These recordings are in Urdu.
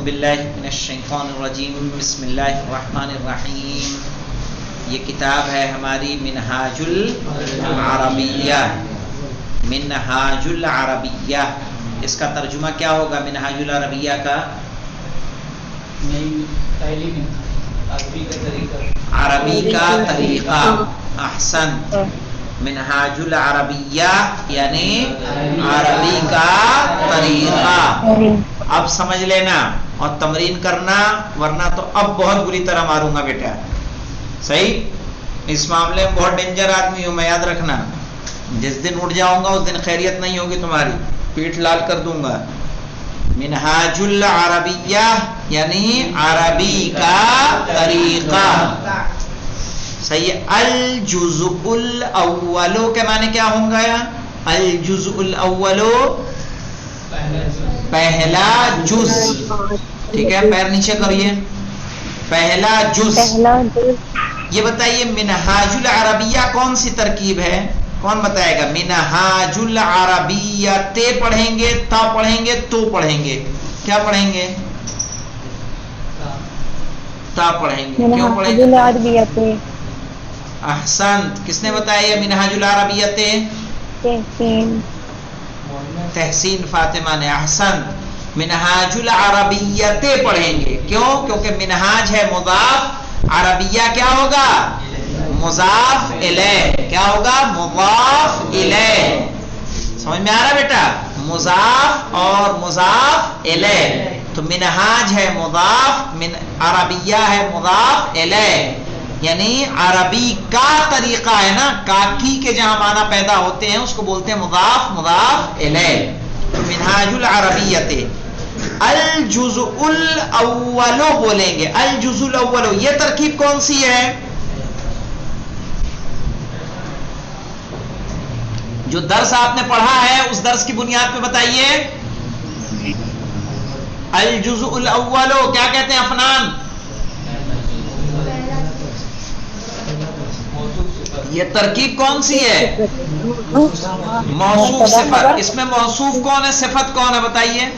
باللہ من الشیطان الرجیم بسم اللہ الرحمن الرحیم. یہ کتاب ہے ہماری منہاج العربیہ. منہاج العربیہ اس کا ترجمہ کیا ہوگا؟ منہاج العربیہ کا عربی کا طریقہ. احسن. منہاج العربیہ یعنی عربی کا طریقہ. اب سمجھ لینا اور تمرین کرنا، ورنہ تو اب بہت بری طرح ماروں گا بیٹا. صحیح؟ اس معاملے میں بہت ڈینجر آدمی ہوں میں، یاد رکھنا. جس دن اٹھ جاؤں گا اس دن خیریت نہیں ہوگی تمہاری، پیٹھ لال کر دوں گا. منہاج العربیہ یعنی عربی کا طریقہ. صحیح. الجزء الاول کے معنی کیا ہوں گا؟ الجزء الاول پہلا جز. ٹھیک ہے، پیر نیچے کریے. پہلا جز. یہ بتائیے منہاج العربیہ کون سی ترکیب ہے؟ کون بتائے گا؟ منہاج العربیہ تے پڑھیں گے، تا پڑھیں گے، تو پڑھیں گے. کیا پڑھیں گے؟ تا پڑھیں گے. کیوں پڑھیں گے؟ احسن. کس نے بتایا یہ منہاج العربیہ تے؟ تحسین فاطمہ نے. احسن. منہاج العربیہ تے پڑھیں گے. کیوں؟ کیونکہ منہاج ہے مضاف، عربیہ کیا ہوگا؟ مضاف الیہ. کیا ہوگا؟ مضاف الیہ. سمجھ میں آ رہا بیٹا؟ مضاف اور مضاف الیہ. تو منہاج ہے مضاف، عربیہ ہے مضاف الیہ. یعنی عربی کا طریقہ ہے نا، کاکی کے جہاں معنی پیدا ہوتے ہیں اس کو بولتے ہیں مضاف مضاف الیہ. منہاج العربیۃ. الجزء الاول بولیں گے. الجزء الاول یہ ترکیب کون سی ہے؟ جو درس آپ نے پڑھا ہے اس درس کی بنیاد پہ بتائیے. الجزء الاول کیا کہتے ہیں افنان؟ یہ ترکیب کون سی ہے؟ موصوف صفت. اس میں موصوف کون ہے، صفت کون ہے بتائیے؟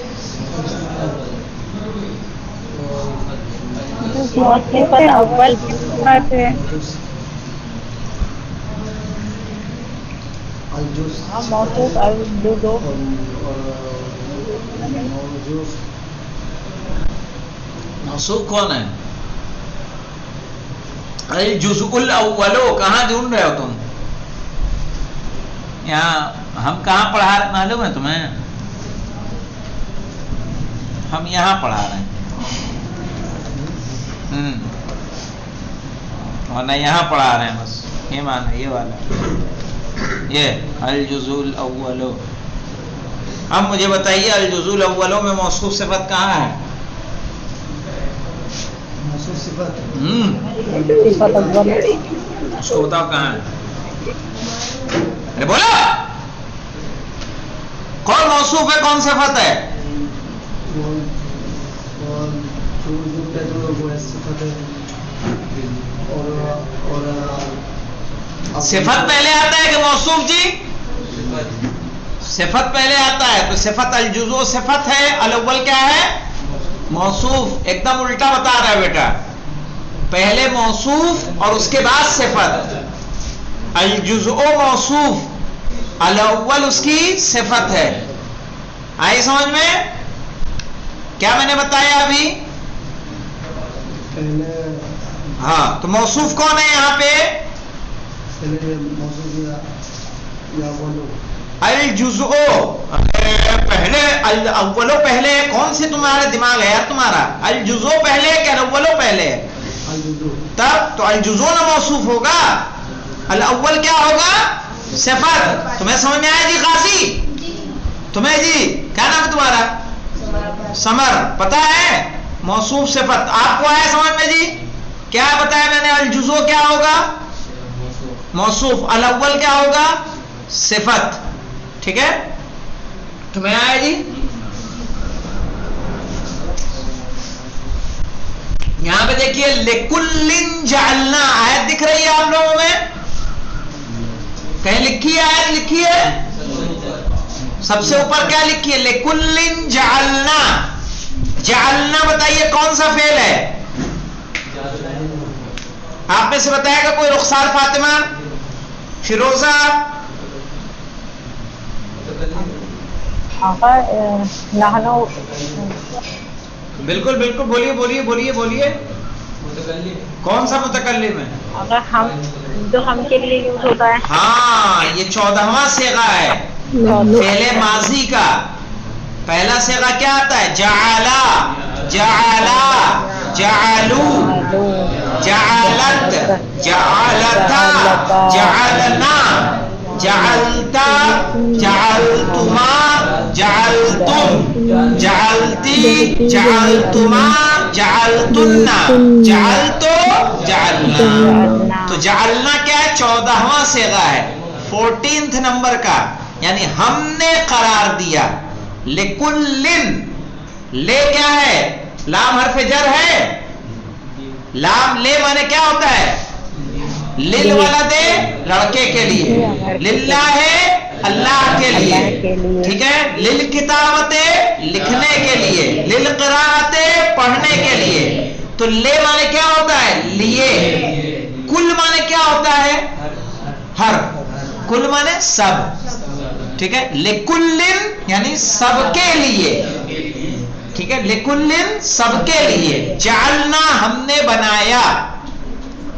موصوف کون ہے؟ الجزء الاول. کہاں ڈھونڈ رہے ہو تم؟ یہاں ہم کہاں پڑھا رہے معلوم ہے تمہیں؟ ہم یہاں پڑھا رہے ہیں ورنہ یہاں پڑھا رہے ہیں. بس یہ مانا یہ والا یہ الجزء الاول. اب مجھے بتائیے الجزء الاول میں موصوف صفت کہاں ہے؟ اس کو بتاؤ کہاں ہے. ارے بولو کون موصوف ہے، کون صفت ہے؟ صفت پہلے آتا ہے کہ موصوف؟ جی صفت پہلے آتا ہے. تو صفت الجزء صفت ہے، الاول کیا ہے؟ موصوف. ایک دم الٹا بتا رہا ہے بیٹا. پہلے موصوف اور اس کے بعد صفت. الجزء موصوف، الاول اس کی صفت ہے. آئی سمجھ میں؟ کیا میں نے بتایا ابھی؟ ہاں. تو موصوف کون ہے یہاں پہ؟ الجزء پہلے. الاول پہلے کون سی تمہارا دماغ ہے یار تمہارا؟ الجزء پہلے کہ الاول پہلے؟ تب تو الجزء نہ موصوف ہوگا، الاول کیا ہوگا؟ صفت. تمہیں سمجھ میں آیا جی قاضی؟ تمہیں جی کیا نام ہے تمہارا؟ سمر. پتا ہے موصوف صفت آپ کو آیا سمجھ میں جی؟ کیا بتایا میں نے؟ الجزء کیا ہوگا؟ موصوف. الاول کیا ہوگا؟ صفت. ٹھیک ہے، تمہیں آیا جی؟ یہاں پہ دیکھیے لِكُلٍّ جَعَلْنَا آیت دکھ رہی ہے آپ لوگوں میں؟ کہیں لکھی ہے آیت؟ لکھی ہے سب سے اوپر کیا لکھی ہے؟ لِكُلٍّ جَعَلْنَا. جعلنا بتائیے کون سا فعل ہے؟ آپ میں سے بتائے گا کوئی؟ رخسار فاطمہ، فیروزہ؟ بالکل بالکل، بولیے بولیے بولیے بولیے، کون سا متکلم ہے؟ اگر ہم، جو ہم کے لیے یوز ہوتا ہے. ہاں، یہ 14واں صیغہ ہے فعل ماضی کا. پہلا صیغہ کیا آتا ہے؟ جعلا، جعلا، جعلو، جعلت، جعلتا، جعلنا، جعلتا، جعلتما، جعلتم، جعلتی، جعلتما، جعلتن، جعلتو، جعلنا. تو جعلنا کیا ہے؟ 14واں صیغہ ہے، 14th نمبر کا، یعنی ہم نے قرار دیا. لکلن، لے کیا ہے؟ لام حرف جر ہے. لام لے مانے کیا ہوتا ہے؟ للولد، لڑکے کے لیے. للہ، اللہ کے لیے. ٹھیک ہے. للکتابت، لکھنے کے لیے. للقراءت، پڑھنے کے لیے. تو لے مانے کیا ہوتا ہے؟ لیے. کل مانے کیا ہوتا ہے؟ ہر. کل مانے سب. ٹھیک ہے. لکلن یعنی سب کے لیے. ٹھیک ہے. لکلن سب کے لیے. جعلنا ہم نے بنایا.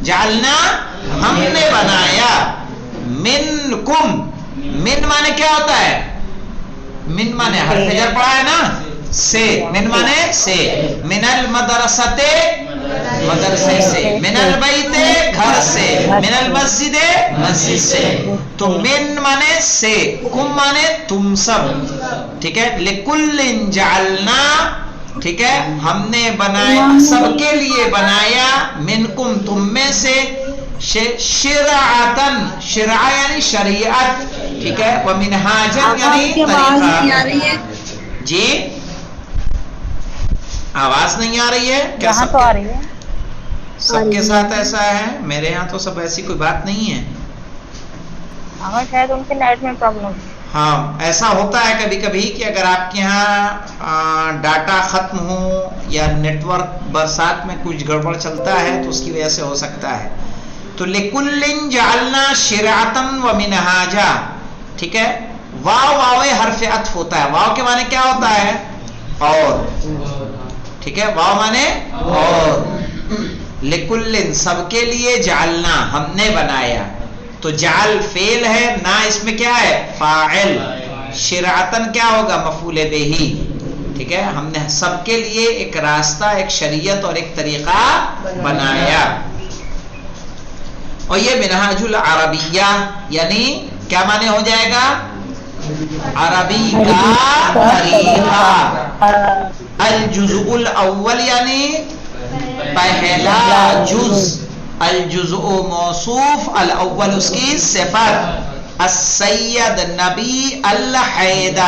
جعلنا ہم نے بنایا. منکم، من مانے کیا ہوتا ہے؟ من مانے حرف جر پڑھا ہے نا، سے. من مانے سے. من المدرسۃ، مدرسے سے. من البیت، گھر سے. من المسجد، مسجد سے. تو من مانے سے، کم مانے تم سب. ٹھیک ہے. لکل جعلنا، ٹھیک ہے، ہم نے بنایا، سب کے لیے بنایا. منکم، تم میں سے. شرعتن، شرع یعنی شریعت. ٹھیک ہے. ومنہاجن یعنی طریقہ. جی آواز نہیں آ رہی ہے کیا؟ یہاں تو آ رہی ہے. سب کے ساتھ ایسا ہے؟ میرے یہاں تو سب ایسی کوئی بات نہیں ہے. ہاں شاید ان کے نیٹ میں پرابلم. ہاں ایسا ہوتا ہے کبھی کبھی کہ اگر آپ کے یہاں ڈاٹا ختم ہو یا نیٹ ورک برسات میں کچھ گڑبڑ چلتا ہے تو اس کی وجہ سے ہو سکتا ہے. تو لکلن جعلنا شرعتن و منہاجا. ٹھیک ہے. واو، واو حرف عطف ہوتا ہے. واو کے معنی کیا ہوتا ہے؟ اور. ٹھیک ہے. واو معنی اور. لکلن سب کے لیے. جعلنا ہم نے بنایا. تو جعل فعل ہے نا، اس میں کیا ہے؟ فاعل. شرعتن کیا ہوگا؟ مفعول بہ. ٹھیک ہے. ہم نے سب کے لیے ایک راستہ، ایک شریعت اور ایک طریقہ بنایا. اور یہ منہاج العربیہ یعنی کیا معنی ہو جائے گا؟ عربی کا طریقہ. الجزء الاول یعنی پہلا جز. الجزء موصوف، الاول اس کی صفت. السید نبی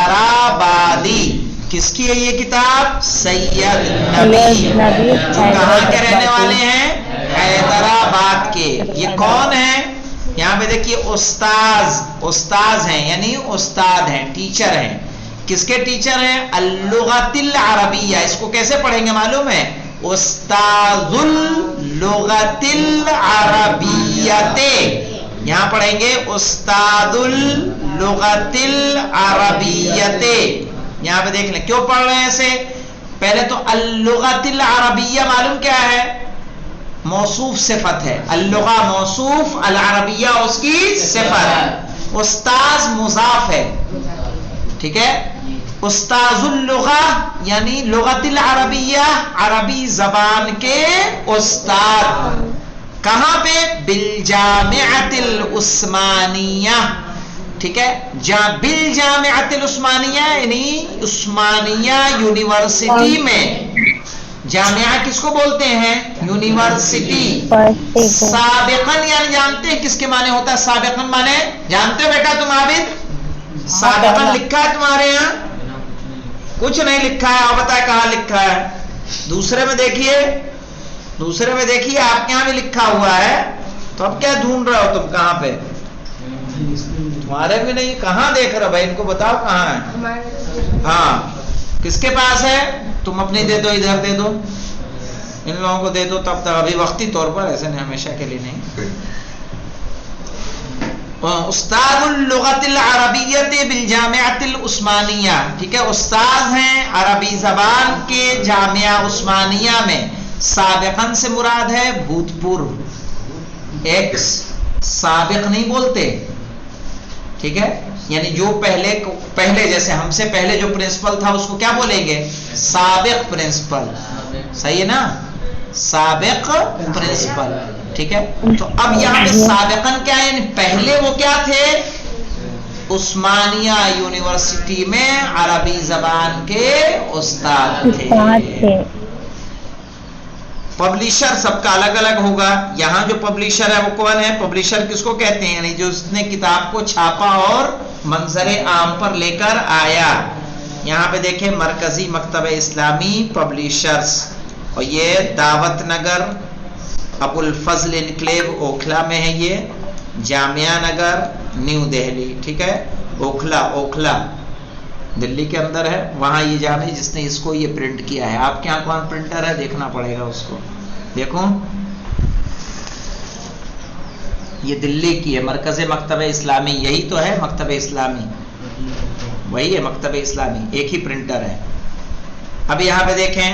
الحیدرآبادی. کس کی ہے یہ کتاب؟ سید نبی، جو کہاں کے رہنے والے ہیں؟ حیدرآباد کے. یہ کون ہیں؟ یہاں پہ دیکھیے استاذ، استاذ ہیں یعنی استاد ہیں، ٹیچر ہیں. کس کے ٹیچر ہیں؟ اللغۃ العربیہ. اس کو کیسے پڑھیں گے معلوم ہے؟ استاذ اللغۃ العربیۃ. یہاں پڑھیں گے استاد اللغۃ العربیۃ. یہاں پہ دیکھ لیں کیوں پڑھ رہے ہیں ایسے. پہلے تو اللغۃ العربیہ معلوم کیا ہے؟ موصوف صفت ہے. اللغہ موصوف، العربیہ اس کی صفت. استاذ مضاف ہے. ٹھیک ہے. استاذ اللغہ یعنی لغت العربیہ، عربی زبان کے استاد. کہاں پہ؟ بالجامعۃ العثمانیہ. ٹھیک ہے. بالجامعۃ العثمانیہ یعنی عثمانیہ یونیورسٹی میں. جامعہ کس کو بولتے ہیں؟ یونیورسٹی. سابقاً یعنی جانتے ہیں کس کے معنی ہوتا ہے؟ سابقاً معنی جانتے ہو بیٹا تم عابد؟ سابقاً لکھا ہے تمہارے یہاں؟ کچھ نہیں لکھا ہے. آپ بتائیں کہاں لکھا ہے؟ دوسرے میں دیکھیے، دوسرے میں دیکھیے آپ کے یہاں بھی لکھا ہوا ہے. تو اب کیا ڈھونڈ رہے ہو تم؟ کہاں پہ؟ تمہارے بھی نہیں. کہاں دیکھ رہے ہو بھائی؟ ان کو بتاؤ کہاں ہے. ہاں کس کے پاس ہے؟ تم اپنی دے دو، ادھر دے دو، ان لوگوں کو دے دو تب تک، ابھی وقتی طور پر، ایسے نہیں ہمیشہ کے لیے نہیں. استاد اللغت العربیت بالجامعۃ العثمانیہ، ٹھیک ہے، استاد ہیں عربی زبان کے جامعہ عثمانیہ میں. سابقاً سے مراد ہے بھوتپورو، ایکس، سابق نہیں بولتے، ٹھیک ہے، یعنی جو پہلے جیسے ہم سے پہلے جو پرنسپل تھا اس کو کیا بولیں گے؟ سابق پرنسپل، صحیح ہے نا، سابق پرنسپل، ٹھیک ہے. تو اب یہاں پہ سابقاً کیا ہے؟ یعنی پہلے وہ کیا تھے؟ عثمانیہ یونیورسٹی میں عربی زبان کے استاد تھے. پبلشر سب کا الگ الگ ہوگا. یہاں جو پبلشر ہے وہ کون ہے؟ پبلشر کس کو کہتے ہیں؟ یعنی جو اس نے کتاب کو چھاپا اور منظر عام پر لے کر آیا. یہاں پہ دیکھیں مرکزی مکتبہ اسلامی پبلشرز، اور یہ دعوت نگر ابو الفضل انکلیو اوکھلا میں ہے، یہ جامعہ نگر نیو دہلی، ٹھیک ہے، اوکھلا دلی کے اندر ہے. وہاں یہ جانے جس نے اس کو یہ پرنٹ کیا ہے. آپ کے یہاں کون پرنٹر ہے؟ دیکھنا پڑے گا اس کو. دیکھو یہ دلی کی ہے، مرکز مکتبہ اسلامی، یہی تو ہے مکتبہ اسلامی، وہی ہے مکتبہ اسلامی، ایک ہی پرنٹر ہے. اب یہاں پہ دیکھیں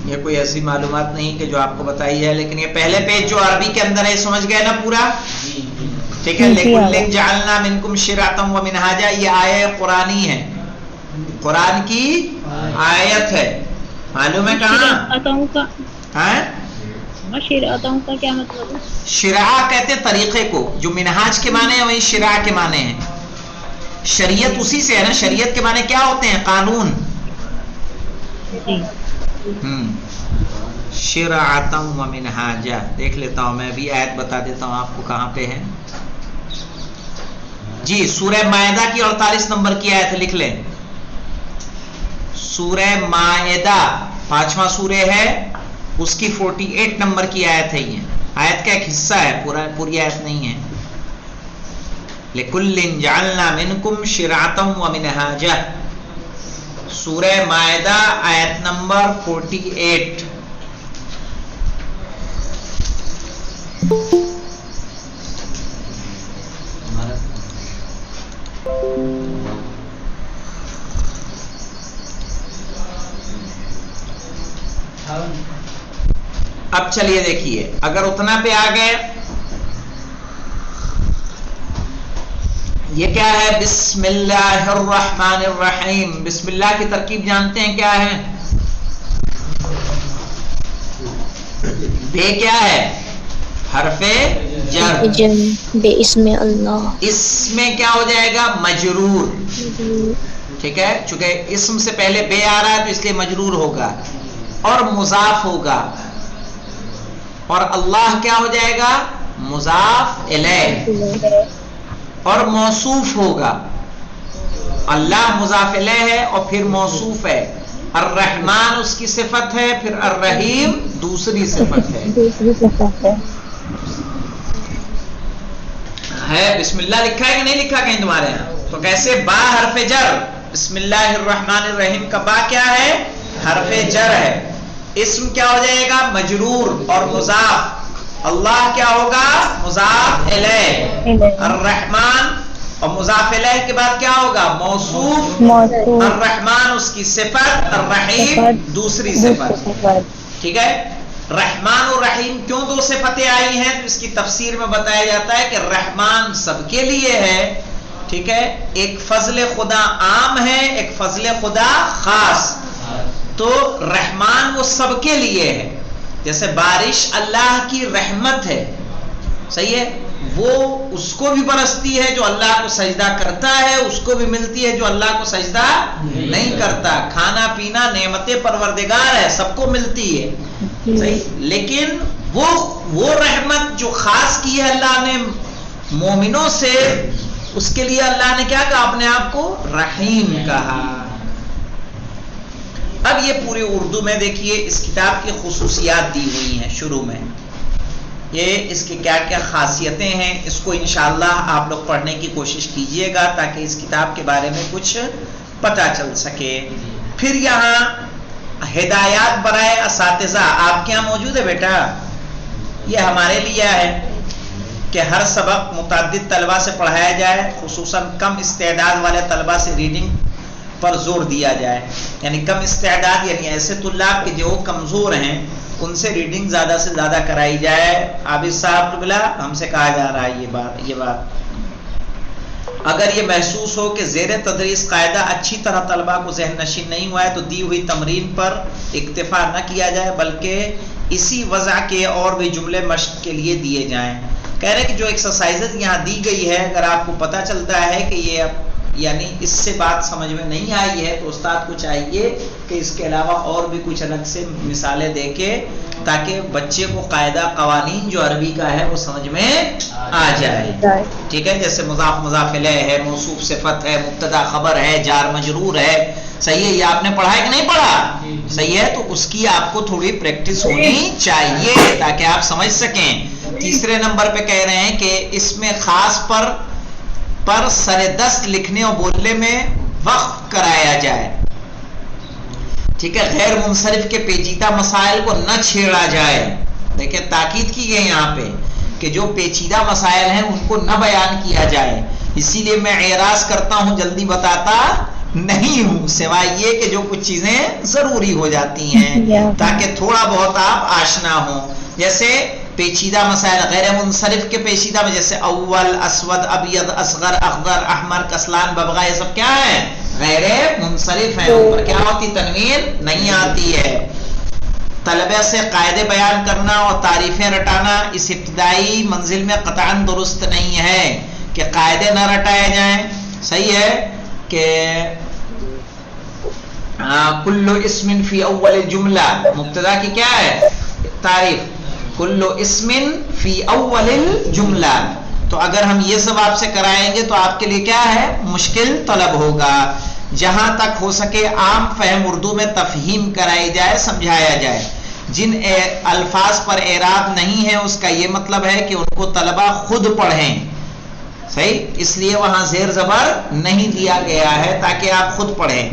یہ کوئی ایسی معلومات نہیں کہ جو آپ کو بتائی ہے، لیکن یہ پہلے پیج جو عربی کے اندر ہے سمجھ گئے نا پورا، ٹھیک ہے. لِكُلٍّ جَعَلْنَا مِنْكُمْ شِرْعَةً وَمِنْهَاجًا، یہ آیت قرآنی ہے، قرآن کی آیت ہے. معلوم ہے کہاں؟ شرعتوں کا کیا مطلب ہے؟ شرع کہتے ہیں طریقے کو، جو منہاج کے معنی ہیں وہی شرع کے معنی ہیں. شریعت اسی سے ہے نا، شریعت کے معنی کیا ہوتے ہیں؟ قانون. شرعتم و منہاجا. دیکھ لیتا ہوں میں بھی آیت بتا دیتا ہوں آپ کو کہاں پہ ہے. جی سورہ مائدہ کی 48 نمبر کی آیت لکھ لیں. سورہ مائدہ 5واں سورہ ہے، اس کی 48 نمبر کی آیت ہے. یہ آیت کا ایک حصہ ہے، پوری آیت نہیں ہے. لِكُلٍّ جَعَلْنَا مِنْكُمْ شِرْعَةً وَمِنْهَاجًا، سورہ مائدہ آیت نمبر 48. اب چلیے دیکھیے، اگر اتنا پہ آ گئے، یہ کیا ہے؟ بسم اللہ الرحمن الرحیم. بسم اللہ کی ترکیب جانتے ہیں کیا ہے؟ بے کیا ہے؟ حرف جر، بے اسم اللہ. اس میں کیا ہو جائے گا؟ مجرور، ٹھیک ہے، چونکہ اسم سے پہلے بے آ رہا ہے تو اس لیے مجرور ہوگا، اور مضاف ہوگا، اور اللہ کیا ہو جائے گا؟ مضاف الیہ، اور موصوف ہوگا. اللہ مضاف الیہ ہے اور پھر موصوف ہے. الرحمن اس کی صفت ہے، پھر الرحیم دوسری صفت ہے. بسم اللہ لکھا ہے کہ نہیں لکھا کہیں تمہارے یہاں؟ تو کیسے؟ با حرف جر، بسم اللہ الرحمن الرحیم کا با کیا ہے؟ حرف جر ہے. اسم کیا ہو جائے گا؟ مجرور اور مضاف. اللہ کیا ہوگا؟ مضاف الیہ. الرحمن اور مضاف الیہ کے بعد کیا ہوگا؟ موصوف. الرحمن اس کی صفت، الرحیم دوسری صفت، ٹھیک ہے. رحمان اور رحیم کیوں دو صفتیں آئی ہیں؟ تو اس کی تفسیر میں بتایا جاتا ہے کہ رحمان سب کے لیے ہے، ٹھیک ہے، ایک فضل خدا عام ہے، ایک فضل خدا خاص. تو رحمان وہ سب کے لیے ہے. جیسے بارش اللہ کی رحمت ہے، صحیح ہے، وہ اس کو بھی برستی ہے جو اللہ کو سجدہ کرتا ہے، اس کو بھی ملتی ہے جو اللہ کو سجدہ نہیں کرتا. کھانا پینا نعمت پروردگار ہے، سب کو ملتی ہے، صحیح. لیکن وہ رحمت جو خاص کی ہے اللہ نے مومنوں سے، اس کے لیے اللہ نے کیا کہا؟ اپنے آپ کو رحیم کہا. اب یہ پوری اردو میں دیکھیے اس کتاب کی خصوصیات دی ہوئی ہیں. شروع میں یہ اس کی کیا کیا خاصیتیں ہیں، اس کو انشاءاللہ آپ لوگ پڑھنے کی کوشش کیجئے گا تاکہ اس کتاب کے بارے میں کچھ پتہ چل سکے۔ پھر یہاں ہدایات برائے اساتذہ آپ کے یہاں موجود ہے بیٹا؟ یہ ہمارے لیے ہے کہ ہر سبق متعدد طلبہ سے پڑھایا جائے، خصوصاً کم استعداد والے طلبہ سے ریڈنگ پر زور دیا جائے، یعنی کم استعداد یعنی ایسے طلاب کہ جو کمزور ہیں ان سے ریڈنگ زیادہ سے زیادہ کرائی جائے۔ عابد صاحب بلا ہم سے کہا جا رہا ہے یہ بات اگر یہ محسوس ہو کہ زیر تدریس قاعدہ اچھی طرح طلبہ کو ذہن نشین نہیں ہوا ہے تو دی ہوئی تمرین پر اکتفا نہ کیا جائے بلکہ اسی وضع کے اور بھی جملے مشق کے لیے دیے جائیں۔ کہہ رہے کہ جو ایکسرسائزز یہاں دی گئی ہے اگر آپ کو پتہ چلتا ہے کہ یہ یعنی اس سے بات سمجھ میں نہیں آئی ہے تو استاد کو چاہیے کہ اس کے علاوہ اور بھی کچھ الگ سے مثالیں دے کے تاکہ بچے کو قاعدہ قوانین جو عربی کا ہے وہ سمجھ میں آ جائے، ٹھیک ہے؟ جیسے مضاف مضاف الیہ ہے، موصوف صفت ہے، مبتدا خبر ہے، جار مجرور ہے، صحیح ہے؟ یہ آپ نے پڑھا ہے کہ نہیں پڑھا؟ صحیح ہے، تو اس کی آپ کو تھوڑی پریکٹس ہونی چاہیے تاکہ آپ سمجھ سکیں۔ تیسرے نمبر پہ کہہ رہے ہیں کہ اس میں خاص پر سر دست لکھنے اور بولنے میں وقف کرایا جائے، ٹھیک ہے؟ غیر منصرف کے پیچیدہ مسائل کو نہ چھیڑا جائے۔ دیکھیں تاکید کی گئی یہاں پہ کہ جو پیچیدہ مسائل ہیں ان کو نہ بیان کیا جائے، اسی لیے میں اعراض کرتا ہوں، جلدی بتاتا نہیں ہوں، سوائے یہ کہ جو کچھ چیزیں ضروری ہو جاتی ہیں تاکہ تھوڑا بہت آپ آشنا ہوں۔ جیسے پیچیدہ مسائل غیر منصرف کے پیچیدہ میں جیسے اول، اسود، ابیض، اصغر، اخضر، احمر، کسلان، ببغا، یہ سب کیا ہے؟ غیر منصرف ہیں، اوپر کیا ہوتی؟ تنوین نہیں آتی ہے۔ طلبہ سے قاعدے بیان کرنا اور تعریفیں رٹانا اس ابتدائی منزل میں قطعاً درست نہیں ہے کہ قاعدے نہ رٹائے جائیں، صحیح ہے؟ کہ کل اسم فی اول جملہ، مبتدا کی کیا ہے؟ تعریف، کل اسم فی اول الجملہ، تو اگر ہم یہ سب آپ سے کرائیں گے تو آپ کے لیے کیا ہے؟ مشکل طلب ہوگا۔ جہاں تک ہو سکے عام فہم اردو میں تفہیم کرائی جائے، سمجھایا جائے۔ جن الفاظ پر اعراب نہیں ہے اس کا یہ مطلب ہے کہ ان کو طلبہ خود پڑھیں، صحیح؟ اس لیے وہاں زیر زبر نہیں دیا گیا ہے تاکہ آپ خود پڑھیں۔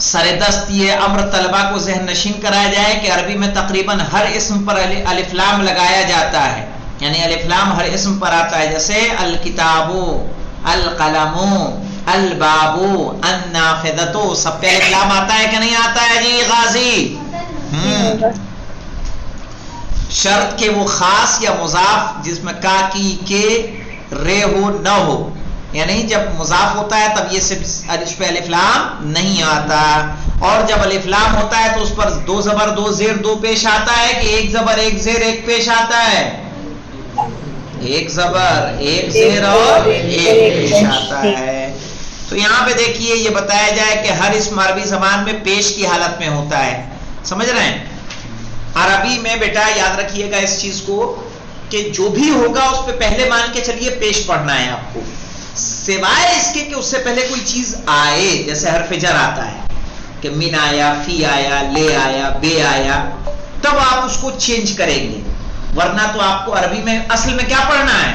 سر دست یہ امر طلبہ کو ذہن نشین کرایا جائے کہ عربی میں تقریباً ہر اسم پر الف لام لگایا جاتا ہے، یعنی الف لام ہر اسم پر آتا ہے، جیسے الکتاب، القلم، الباب، النافذۃ، سب پہ الف لام آتا ہے کہ نہیں آتا ہے جی غازی؟ شرط کہ وہ خاص یا مضاف جس میں کا کی کے رے ہو نہ ہو، یعنی جب مضاف ہوتا ہے تب یہ صرف الف پہ الف لام نہیں آتا، اور جب الف لام ہوتا ہے تو اس پر دو زبر دو زیر دو پیش آتا ہے کہ ایک زبر ایک زیر ایک پیش آتا ہے؟ ایک زبر ایک زیر اور ایک پیش آتا ہے۔ تو یہاں پہ دیکھیے یہ بتایا جائے کہ ہر اسم عربی زبان میں پیش کی حالت میں ہوتا ہے، سمجھ رہے ہیں؟ عربی میں بیٹا یاد رکھیے گا اس چیز کو کہ جو بھی ہوگا اس پہ پہلے مان کے چلیے پیش پڑھنا ہے آپ کو، سوائے اس کے کہ اس سے پہلے کوئی چیز آئے، جیسے حرف جر آتا ہے کہ من آیا، فی آیا، لے آیا، بے آیا، تب آپ اس کو چینج کریں گے، ورنہ تو آپ کو عربی میں اصل میں کیا پڑھنا ہے؟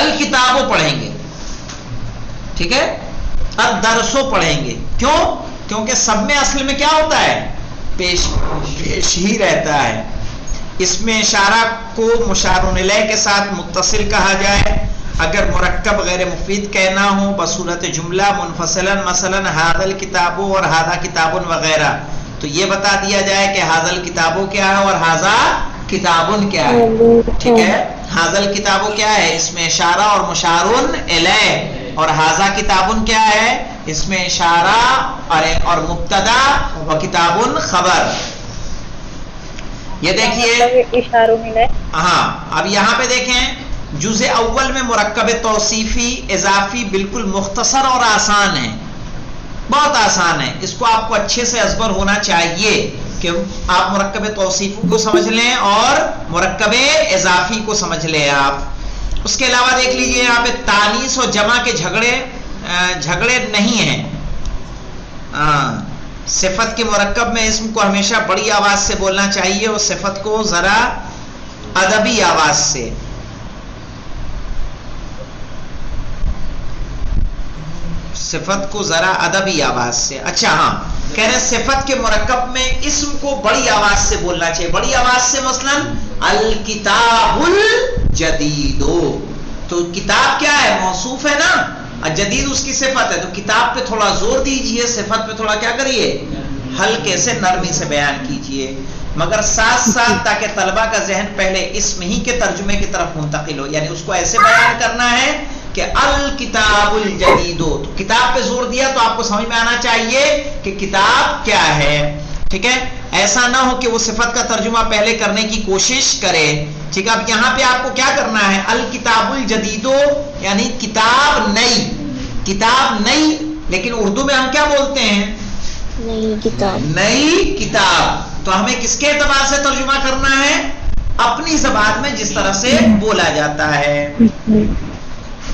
الکتابوں پڑھیں گے، ٹھیک ہے؟ الدرسوں پڑھیں گے، کیوں؟ کیونکہ سب میں اصل میں کیا ہوتا ہے؟ پیش ہی رہتا ہے۔ اس میں اشارہ کو مشار الیہ کے ساتھ متصل کہا جائے، اگر مرکب غیر مفید کہنا ہو بصورت جملہ منفصلا، مثلا ھذا الکتاب اور ھذا کتاب وغیرہ، تو یہ بتا دیا جائے کہ ھذا الکتاب کیا ہے اور ھذا کتاب کیا ہے، ٹھیک ہے؟ ھذا الکتاب کیا ہے؟ اس میں اشارہ اور مشار الیہ، اور ھذا کتاب کیا ہے؟ اس میں اشارہ اور مبتدا و کتاب خبر۔ یہ دیکھیے ہاں، اب یہاں پہ دیکھیں جزء اول میں مرکب توصیفی اضافی بالکل مختصر اور آسان ہے، بہت آسان ہے، اس کو آپ کو اچھے سے ازبر ہونا چاہیے کہ آپ مرکب توصیفی کو سمجھ لیں اور مرکب اضافی کو سمجھ لیں آپ۔ اس کے علاوہ دیکھ لیجئے یہاں پہ تانیث اور جمع کے جھگڑے نہیں ہیں، صفت کے مرکب میں اسم کو ہمیشہ بڑی آواز سے بولنا چاہیے اور صفت کو ذرا ادبی آواز سے. صفت کو ذرا ادبی آواز سے. اچھا ہاں کہہ رہے ہیں صفت کے مرکب میں اسم کو بڑی آواز سے بولنا چاہیے. بڑی آواز سے مثلا الکتاب الجدید، تو کتاب کیا ہے؟ موصوف ہے نا، جدید اس کی صفت ہے، تو کتاب پہ تھوڑا زور دیجئے، صفت پہ تھوڑا کیا کریے، ہلکے سے نرمی سے بیان کیجئے، مگر ساتھ ساتھ تاکہ طلبہ کا ذہن پہلے اسم ہی کے ترجمے کی طرف منتقل ہو، یعنی اس کو ایسے بیان کرنا ہے کہ الکتاب الجدید، تو کتاب پہ زور دیا تو آپ کو سمجھ میں آنا چاہیے کہ کتاب کیا ہے. ٹھیک ہے، ایسا نہ ہو کہ وہ صفت کا ترجمہ پہلے کرنے کی کوشش کرے. ٹھیک ہے، اب یہاں پہ آپ کو کیا کرنا ہے، الکتاب الجدید یعنی کتاب نئی، کتاب نئی، لیکن اردو میں ہم کیا بولتے ہیں؟ نئی کتاب. نئی کتاب. تو ہمیں کس کے اعتبار سے ترجمہ کرنا ہے؟ اپنی زبان میں جس طرح سے بولا جاتا ہے.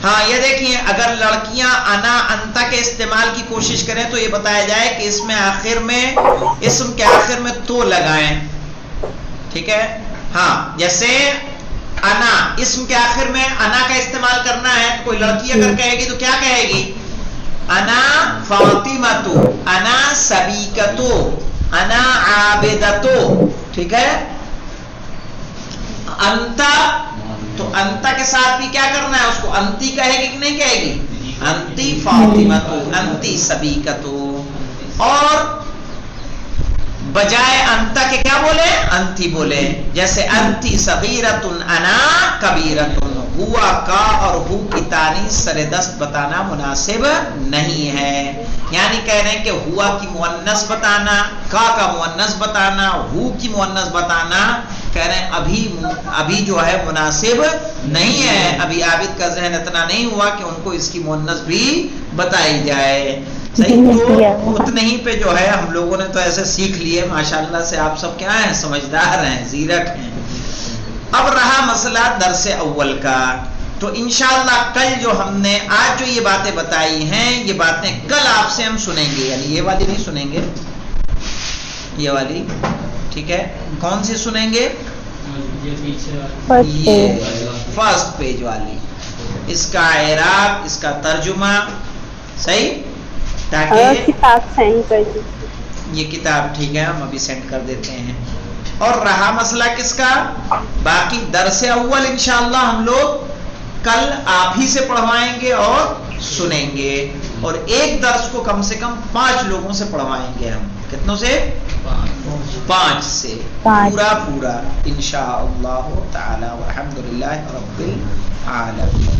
ہاں یہ دیکھیے، اگر لڑکیاں انا انتا کے استعمال کی کوشش کریں تو یہ بتایا جائے کہ اس میں آخر میں، اسم کے آخر میں تو لگائیں. ٹھیک ہے، ہاں جیسے انا، اسم کے آخر میں انا کا استعمال کرنا ہے. کوئی لڑکی اگر کہے گی تو کیا کہے گی؟ انا فاطمۃ، انا سبیکۃ، انا عابدۃ. ٹھیک ہے، انتا، تو انتا کے ساتھ بھی کیا کرنا ہے، اس کو انتی کہے گی کہ نہیں کہے گی؟ انتی فاطمۃ، انتی سبیکۃ. اور بجائے انتا کے کیا بولے؟ انتی بولے. جیسے انتی صغیرۃ انا کبیرۃ، ہوا کا اور ہو کی تانیث سر دست بتانا مناسب نہیں ہے. یعنی کہہ رہے ہیں کہ ہوا کی مؤنث بتانا، کا مؤنث بتانا، ہو کی مؤنث بتانا، کہہ رہے ہیں ابھی جو ہے مناسب نہیں ہے. ابھی عابد کا ذہن اتنا نہیں ہوا کہ ان کو اس کی مؤنث بھی بتائی جائے. صحیح، تو اتنے ہی پہ جو ہے ہم لوگوں نے تو ایسے سیکھ لیے. ماشاءاللہ سے آپ سب کیا ہیں، سمجھدار ہیں، زیرک ہیں. اب رہا مسئلہ درس اول کا، تو انشاءاللہ کل جو ہم نے آج جو یہ باتیں بتائی ہیں، یہ باتیں کل آپ سے ہم سنیں گے. یعنی یہ والی نہیں سنیں گے، یہ والی. ٹھیک ہے، کون سی سنیں گے؟ یہ فرسٹ پیج والی. اس کا اعراب، اس کا ترجمہ، صحیح، تاکہ کتاب سینڈ کر دیجیے. یہ کتاب ٹھیک ہے، ہم ابھی سینڈ کر دیتے ہیں. اور رہا مسئلہ کس کا؟ باقی درس اول انشاءاللہ ہم لوگ کل آپ ہی سے پڑھوائیں گے اور سنیں گے. اور ایک درس کو کم سے کم 5 لوگوں سے پڑھوائیں گے ہم. کتنوں سے؟ 5 سے، پورا انشاءاللہ تعالی. والحمدللہ رب العالمین.